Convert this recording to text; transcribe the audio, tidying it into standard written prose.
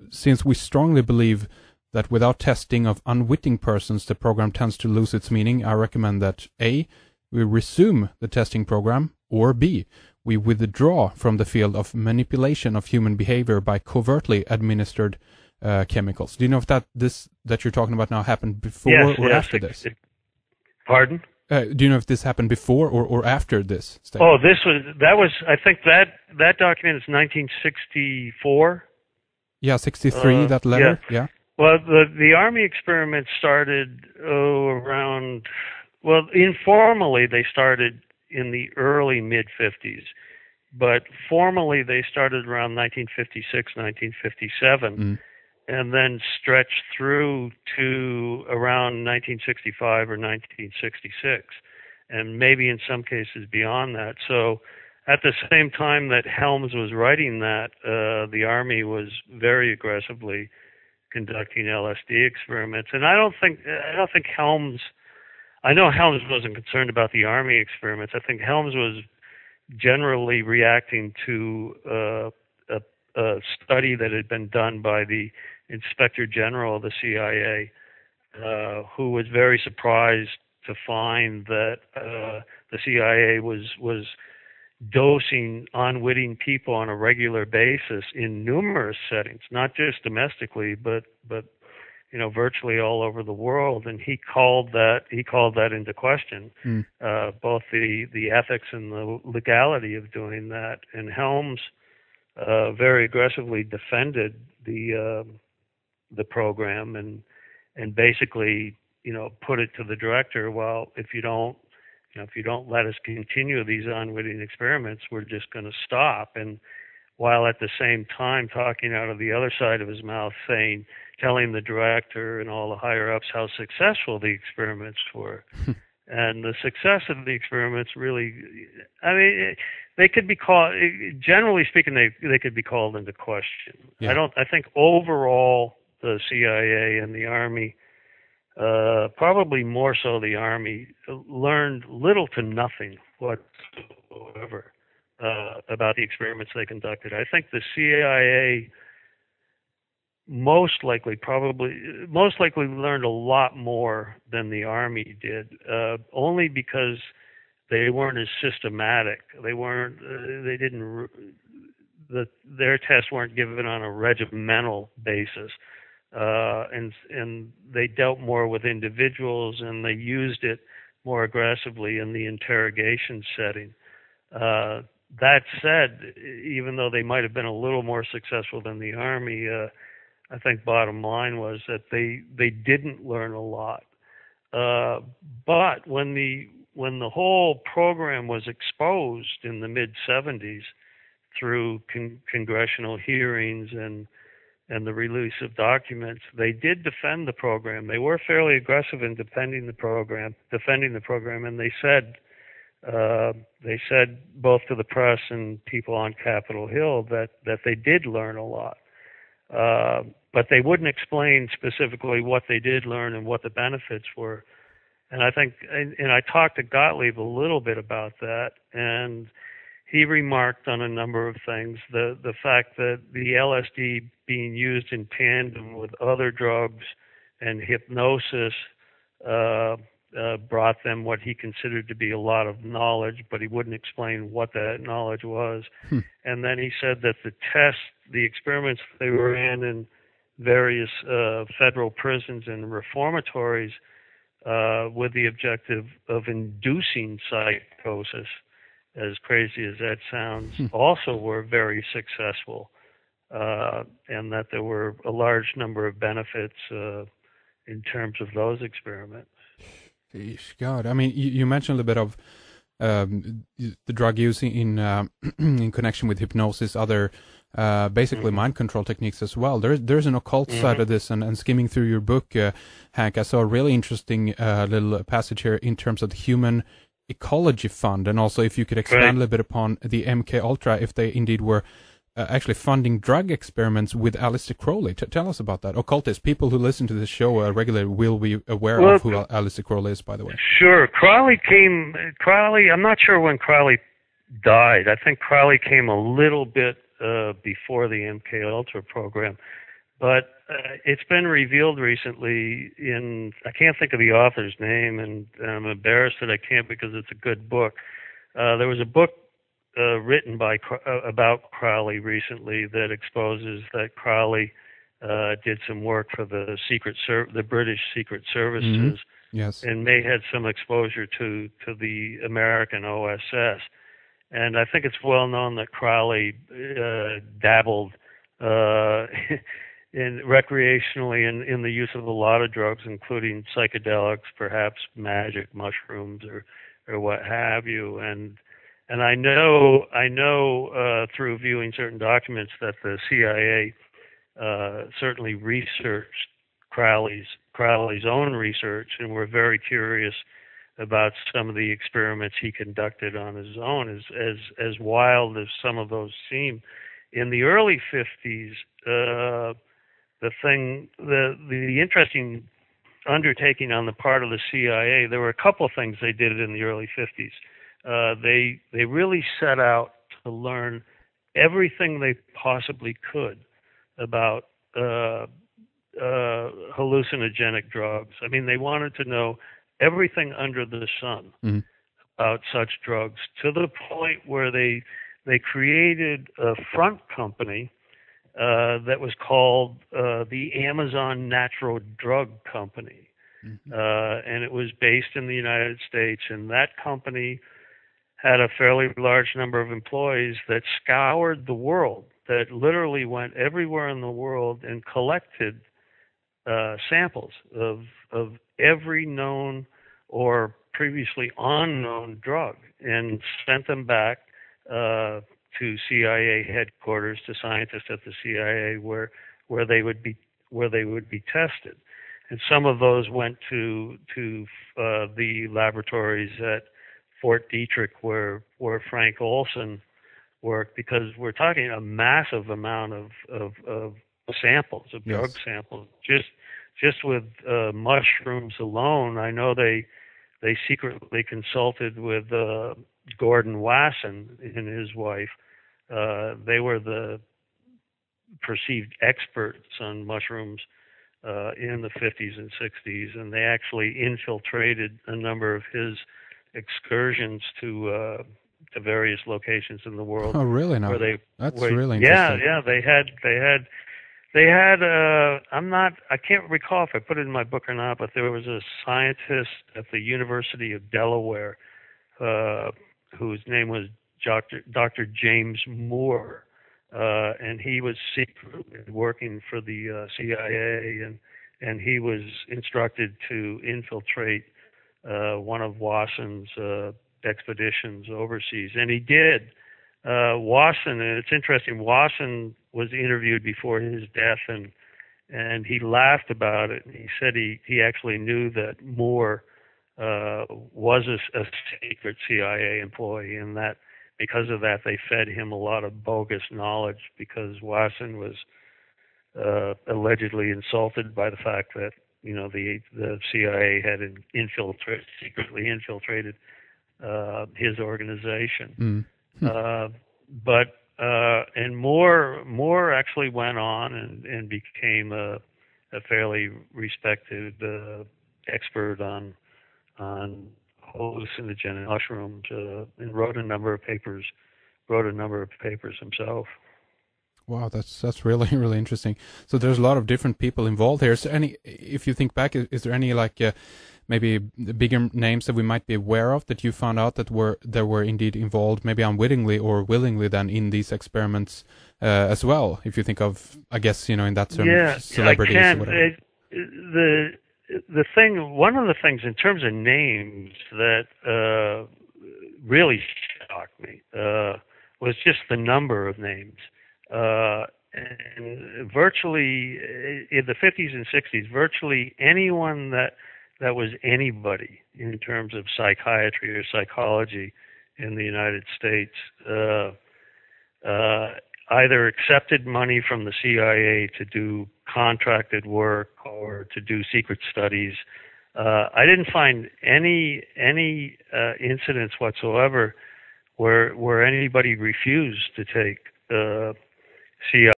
Since we strongly believe that without testing of unwitting persons, the program tends to lose its meaning, I recommend that A, we resume the testing program, or B, we withdraw from the field of manipulation of human behavior by covertly administered chemicals. Do you know if that you're talking about now happened before or after this? Pardon? Do you know if this happened before or after this statement? Oh, I think that document is 1964. Yeah, 63, that letter, yeah. Well, the Army experiment started around, informally they started in the early mid-50s, but formally they started around 1956, 1957, and then stretched through to around 1965 or 1966, and maybe in some cases beyond that. So at the same time that Helms was writing that, the Army was very aggressively conducting LSD experiments. And I don't think Helms, I know Helms wasn't concerned about the Army experiments. I think Helms was generally reacting to a study that had been done by the Inspector General of the CIA, who was very surprised to find that the CIA was dosing unwitting people on a regular basis in numerous settings, not just domestically, but virtually all over the world. And he called that into question, both the ethics and the legality of doing that. And Helms very aggressively defended the program and basically put it to the director, well, if you don't let us continue these unwitting experiments, we're just going to stop. And while at the same time talking out of the other side of his mouth, telling the director and all the higher ups how successful the experiments were. And the success of the experiments really, they could be called, generally speaking, they could be called into question. Yeah. I think overall the CIA and the Army, probably more so the Army, learned little to nothing whatsoever about the experiments they conducted. I think the CIA most likely learned a lot more than the Army did, only because they weren't as systematic. Their tests weren't given on a regimental basis. And they dealt more with individuals, and they used it more aggressively in the interrogation setting. That said, even though they might have been a little more successful than the Army, I think bottom line was that they didn't learn a lot. But when the whole program was exposed in the mid-70s through congressional hearings and the release of documents, they did defend the program. They were fairly aggressive in defending the program, and they said both to the press and people on Capitol Hill that they did learn a lot. But they wouldn't explain specifically what they did learn and what the benefits were. And I think, and I talked to Gottlieb a little bit about that, and he remarked on a number of things. The fact that the LSD being used in tandem with other drugs and hypnosis brought them what he considered to be a lot of knowledge, but he wouldn't explain what that knowledge was. And then he said that the experiments they were in various federal prisons and reformatories with the objective of inducing psychosis, as crazy as that sounds, also were very successful, and that there were a large number of benefits in terms of those experiments. God, I mean, you mentioned a little bit of the drug use in connection with hypnosis, other basically mind control techniques as well. There's an occult side of this, and skimming through your book, Hank, I saw a really interesting little passage here in terms of the Human Ecology Fund, and also if you could expand a little bit upon the MK-Ultra, if they indeed were actually funding drug experiments with Aleister Crowley. Tell us about that. Occultists, people who listen to this show regularly will be aware of who Aleister Crowley is, by the way. Sure. Crowley, I'm not sure when Crowley died. I think Crowley came a little bit before the MK-Ultra program. But it's been revealed recently in, I can't think of the author's name, and I'm embarrassed that I can't because it's a good book. There was a book written by about Crowley recently that exposes that Crowley did some work for the British Secret Services, yes, and may had some exposure to the American OSS. And I think it's well known that Crowley dabbled recreationally in the use of a lot of drugs, including psychedelics, perhaps magic mushrooms or what have you. And I know through viewing certain documents that the CIA certainly researched Crowley's own research, and were very curious about some of the experiments he conducted on his own, as wild as some of those seem. In the early 50s, the interesting undertaking on the part of the CIA, there were a couple of things they did in the early 50s. They really set out to learn everything they possibly could about hallucinogenic drugs. I mean, they wanted to know everything under the sun about such drugs, to the point where they created a front company that was called the Amazon Natural Drug Company. And it was based in the United States, and that company had a fairly large number of employees that scoured the world, that literally went everywhere in the world and collected samples of every known or previously unknown drug, and sent them back to CIA headquarters, to scientists at the CIA, where they would be tested. And some of those went to the laboratories at Fort Detrick, where Frank Olson worked, because we're talking a massive amount of samples, of drug samples. Just with mushrooms alone, I know they secretly consulted with Gordon Wasson and his wife. They were the perceived experts on mushrooms in the 50s and 60s, and they actually infiltrated a number of his excursions to various locations in the world. Oh, really? No, that's really interesting. Yeah. They had. I can't recall if I put it in my book or not, but there was a scientist at the University of Delaware whose name was Dr. James Moore, and he was secretly working for the CIA, and he was instructed to infiltrate one of Wasson's expeditions overseas, and he did. Wasson, and it's interesting, Wasson was interviewed before his death, and he laughed about it. He said he actually knew that Moore was a secret CIA employee, and that because of that they fed him a lot of bogus knowledge, because Wasson was allegedly insulted by the fact that the CIA had secretly infiltrated his organization. But Moore actually went on and became a fairly respected expert on hallucinogenic mushrooms, and wrote a number of papers himself. Wow, that's really really interesting. So there's a lot of different people involved here. So if you think back, is there any maybe bigger names that we might be aware of that you found out that were indeed involved, maybe unwittingly or willingly, then in these experiments as well? If you think of, I guess, in that term, celebrities or whatever. One of the things in terms of names that really shocked me was just the number of names. And virtually in the 50s and 60s, virtually anyone that was anybody in terms of psychiatry or psychology in the United States either accepted money from the CIA to do contracted work or to do secret studies. I didn't find any incidents whatsoever where anybody refused to take CIA